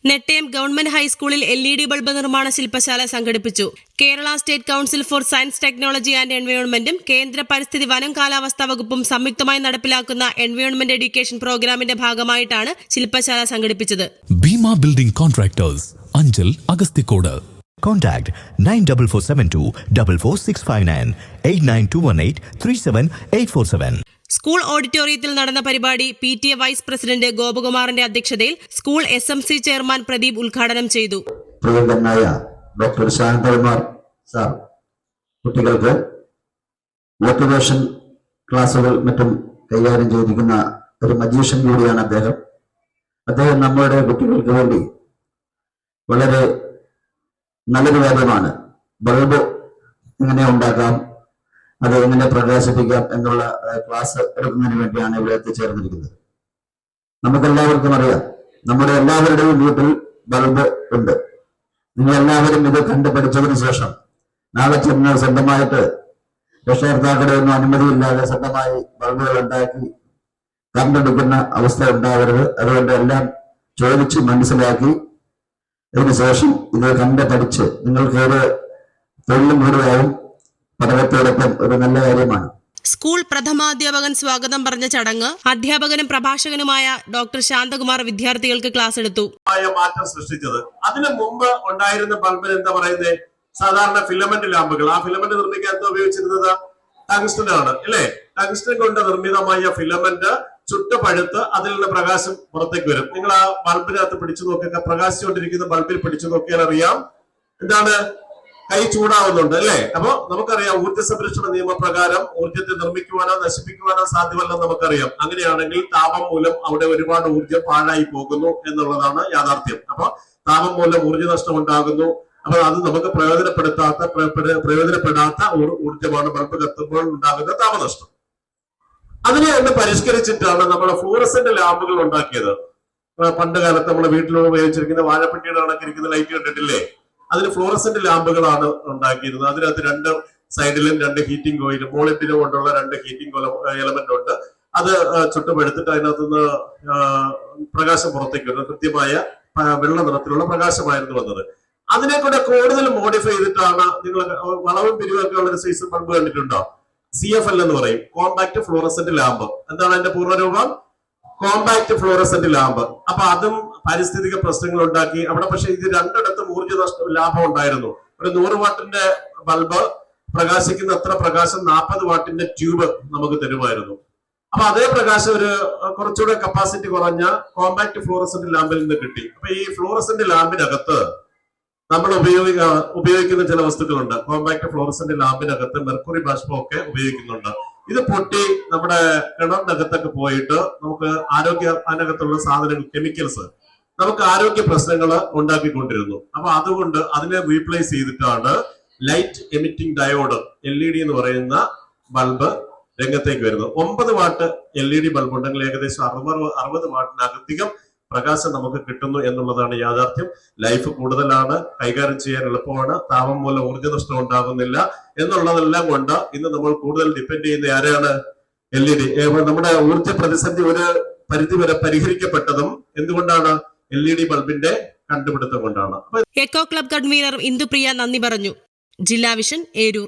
Nettayam government ഹൈസ്കൂളിൽ LED bulb നിർമ്മാണ ശില്പശാല സംഘടിപ്പിച്ചു. Kerala state council for science, technology and എൻവയോൺമെന്റും കേന്ദ്ര പരിസ്ഥിതി വനം കാലാവസ്ഥാ വകുപ്പും സംയുക്തമായി നടപ്പിലാക്കുന്ന എൻവയോൺമെന്റ് എഡ്യൂക്കേഷൻ പ്രോഗ്രാമിന്റെ ഭാഗമായിട്ടാണ് ശില്പശാല സംഘടിപ്പിച്ചത്. Bheema building contractors, Anchal, Agasthikode. Contact 94472 44659 89218 37847. School ഓഡിറ്റോറിയത്തിൽ നടന്ന പരിപാടി PTA വൈസ് പ്രസിഡന്റ് ഗോപകുമാറിന്റെ അധ്യക്ഷതയിൽ സ്കൂൾ SMC ചെയർമാൻ പ്രദീപ് ഉദ്ഘാടനം ചെയ്തു. പ്രിയങ്കരനായ ഡോക്ടർ ശാന്തകുമാർ സാർ കുട്ടികൾക്ക് മോട്ടിവേഷൻ ക്ലാസുകൾ മറ്റും കൈകാര്യം ചെയ്തിരിക്കുന്ന ഒരു മജീഷ്യൻ കൂടിയാണ് അദ്ദേഹം നമ്മുടെ കുട്ടികൾക്ക് വേണ്ടി വളരെ നല്ലൊരു കാര്യമാണ്. ബൾബ് എങ്ങനെ ഉണ്ടാക്കാം, അത് എങ്ങനെ പ്രകാശിപ്പിക്കാം എന്നുള്ള ക്ലാസ് എടുക്കുന്നതിന് വേണ്ടിയാണ് ഇവിടെ എത്തിച്ചേർന്നിരിക്കുന്നത്. നമുക്കെല്ലാവർക്കും അറിയാം, നമ്മുടെ എല്ലാവരുടെയും വീട്ടിൽ ബൾബ് ഉണ്ട്. നിങ്ങൾ എല്ലാവരും ഇത് കണ്ടുപഠിച്ചതിന് ശേഷം നാളെ ചെന്ന് സ്വന്തമായിട്ട് രക്ഷകർത്താക്കളുടെ ഒന്നും അനുമതിയില്ലാതെ സ്വന്തമായി ബൾബുകൾ ഉണ്ടാക്കി കണ്ടെടുക്കുന്ന അവസ്ഥ ഉണ്ടാവരുത്. അതുകൊണ്ട് എല്ലാം ചോദിച്ച് മനസ്സിലാക്കി അതിനുശേഷം ഇത് കണ്ടുപഠിച്ച് നിങ്ങൾക്ക് ഒരു തൊഴിലും കൂടുതലായും പഠനത്തോടൊപ്പം ഒരു നല്ല കാര്യമാണ്. സ്കൂൾ പ്രഥമാധ്യാപകൻ സ്വാഗതം പറഞ്ഞ ചടങ്ങ് അധ്യാപകനും പ്രഭാഷകനുമായ ഡോക്ടർ ശാന്തകുമാർ വിദ്യാർത്ഥികൾക്ക് ക്ലാസ് എടുത്തു. മാറ്റം സൃഷ്ടിച്ചത് അതിനു മുമ്പ് ഉണ്ടായിരുന്ന ബൾബിന് എന്താ പറയുന്നത്, സാധാരണ ഫിലമെന്റ് ലാമ്പുകൾ. ആ ഫിലമെന്റ് നിർമ്മിക്കാൻ ഉപയോഗിച്ചിരുന്നത് ടങ്സ്റ്റൺ ആണ്, അല്ലേ? ടങ്സ്റ്റൺ കൊണ്ട് നിർമ്മിതമായ ഫിലമെന്റ് ചുട്ടുപഴുത്ത് അതിൽ നിന്ന് പ്രകാശം പുറത്തേക്ക് വരും. നിങ്ങൾ ആ ബൾബിനകത്ത് പിടിച്ചു നോക്കുക, പ്രകാശിച്ചുകൊണ്ടിരിക്കുന്ന ബൾബിൽ പിടിച്ചു നോക്കിയാൽ അറിയാം എന്താണ്, കൈ ചൂടാവുന്നുണ്ട്, അല്ലേ? അപ്പൊ നമുക്കറിയാം ഊർജ്ജ സംരക്ഷണ നിയമപ്രകാരം ഊർജ്ജത്തെ നിർമ്മിക്കുവാനോ നശിപ്പിക്കുവാനോ സാധ്യമല്ലെന്ന് നമുക്കറിയാം. അങ്ങനെയാണെങ്കിൽ താപം മൂലം അവിടെ ഒരുപാട് ഊർജ്ജം പാഴായി പോകുന്നു എന്നുള്ളതാണ് യാഥാർത്ഥ്യം. അപ്പൊ താപം മൂലം ഊർജ്ജ നഷ്ടം ഉണ്ടാകുന്നു. അപ്പൊ അത് നമുക്ക് പ്രയോജനപ്പെടാത്ത ഊർജ്ജമാണ് ബൾബ് കത്തുമ്പോൾ ഉണ്ടാകുന്ന താപനഷ്ടം. അതിനെ ഒന്ന് പരിഷ്കരിച്ചിട്ടാണ് നമ്മൾ ഫ്ലൂറസെന്റ് ലാമ്പുകൾ ഉണ്ടാക്കിയത്. പണ്ട് കാലത്ത് നമ്മുടെ വീട്ടിലൂടെ ഉപയോഗിച്ചിരിക്കുന്ന വാഴപ്പെട്ടിയുടെ കണക്കിരിക്കുന്ന ലൈറ്റ് കണ്ടിട്ടില്ലേ? അതിന് ഫ്ലൂറസെന്റ് ലാമ്പുകളാണ് ഉണ്ടാക്കിയിരുന്നത്. അതിനകത്ത് രണ്ട് സൈഡിലും രണ്ട് ഹീറ്റിംഗ് കോയിൽ, മോളിറ്റിന് കൊണ്ടുള്ള രണ്ട് ഹീറ്റിംഗ് എലമെന്റ് ഉണ്ട്. അത് ചുട്ടുപഴുത്തിട്ട് അതിനകത്തുനിന്ന് പ്രകാശം പുറത്തേക്ക് വരുന്നത് കൃത്യമായ വെള്ള നിറത്തിലുള്ള പ്രകാശമായിരുന്നു വന്നത്. അതിനെ കൂടെ കൂടുതൽ മോഡിഫൈ ചെയ്തിട്ടാണ് നിങ്ങൾ വളവും പിരിവൊക്കെ ഉള്ള ഒരു സൈസ് ബൾബ് കണ്ടിട്ടുണ്ടോ? CFL എന്ന് പറയും, കോമ്പാക്ട് ഫ്ലൂറസെന്റ് ലാമ്പ്. എന്താണ് അതിന്റെ പൂർണ്ണരൂപം? Compact fluorescent lamp. അപ്പൊ അതും പാരിസ്ഥിതിക പ്രശ്നങ്ങൾ ഉണ്ടാക്കി അവിടെ. പക്ഷെ ഇത് രണ്ടിടത്തും ഊർജ്ജ ലാഭം ഉണ്ടായിരുന്നു. ഒരു 100 വാട്ടിന്റെ ബൾബ് പ്രകാശിക്കുന്ന അത്ര പ്രകാശം 40 വാട്ടിന്റെ ട്യൂബ് നമുക്ക് തരുമായിരുന്നു. അപ്പൊ അതേ പ്രകാശം ഒരു കുറച്ചുകൂടെ കപ്പാസിറ്റി കുറഞ്ഞ കോമ്പാക്ട് ഫ്ലൂറസെന്റ് ലാമ്പിൽ നിന്ന് കിട്ടി. അപ്പൊ ഈ ഫ്ലൂറസെന്റ് ലാമ്പിനകത്ത് നമ്മൾ ഉപയോഗിക്കുന്ന ചില വസ്തുക്കളുണ്ട്. കോമ്പാക്ട് ഫ്ലൂറസെന്റ് ലാമ്പിനകത്ത് മെർക്കുറി ബാഷ്പമൊക്കെ ഉപയോഗിക്കുന്നുണ്ട്. ഇത് പൊട്ടി നമ്മുടെ കിണറിനകത്തൊക്കെ പോയിട്ട് നമുക്ക് അതിനകത്തുള്ള സാധനങ്ങൾ, കെമിക്കൽസ് നമുക്ക് ആരോഗ്യ പ്രശ്നങ്ങൾ ഉണ്ടാക്കിക്കൊണ്ടിരുന്നു. അപ്പൊ അതുകൊണ്ട് അതിനെ റീപ്ലേസ് ചെയ്തിട്ടാണ് ലൈറ്റ് എമിറ്റിംഗ് ഡയോഡ് LED എന്ന് പറയുന്ന ബൾബ് രംഗത്തേക്ക് വരുന്നത്. 9 വാട്ട് LED ബൾബ് ഉണ്ടെങ്കിൽ ഏകദേശം 60 വാട്ടിനകത്തികം പ്രകാശം നമുക്ക് കിട്ടുന്നു എന്നുള്ളതാണ് യാഥാർത്ഥ്യം. ലൈഫ് കൂടുതലാണ്, കൈകാര്യം ചെയ്യാൻ എളുപ്പമാണ്, താപം മൂലം ഊർജ്ജ നഷ്ടം ഉണ്ടാകുന്നില്ല എന്നുള്ളതെല്ലാം കൊണ്ട് ഇന്ന് നമ്മൾ കൂടുതൽ ഡിപ്പെൻഡ് ചെയ്യുന്ന ആരെയാണ്? LED. നമ്മുടെ ഊർജ്ജ പ്രതിസന്ധി ഒരു പരിധിവരെ പരിഹരിക്കപ്പെട്ടതും എന്തുകൊണ്ടാണ്? LED ബൾബിന്റെ കണ്ടുപിടുത്തം കൊണ്ടാണ്. എക്കോ ക്ലബ് കൺവീനർ ഇന്ദുപ്രിയ നന്ദി പറഞ്ഞു. ജില്ലാ വിഷൻ, ഏരൂർ.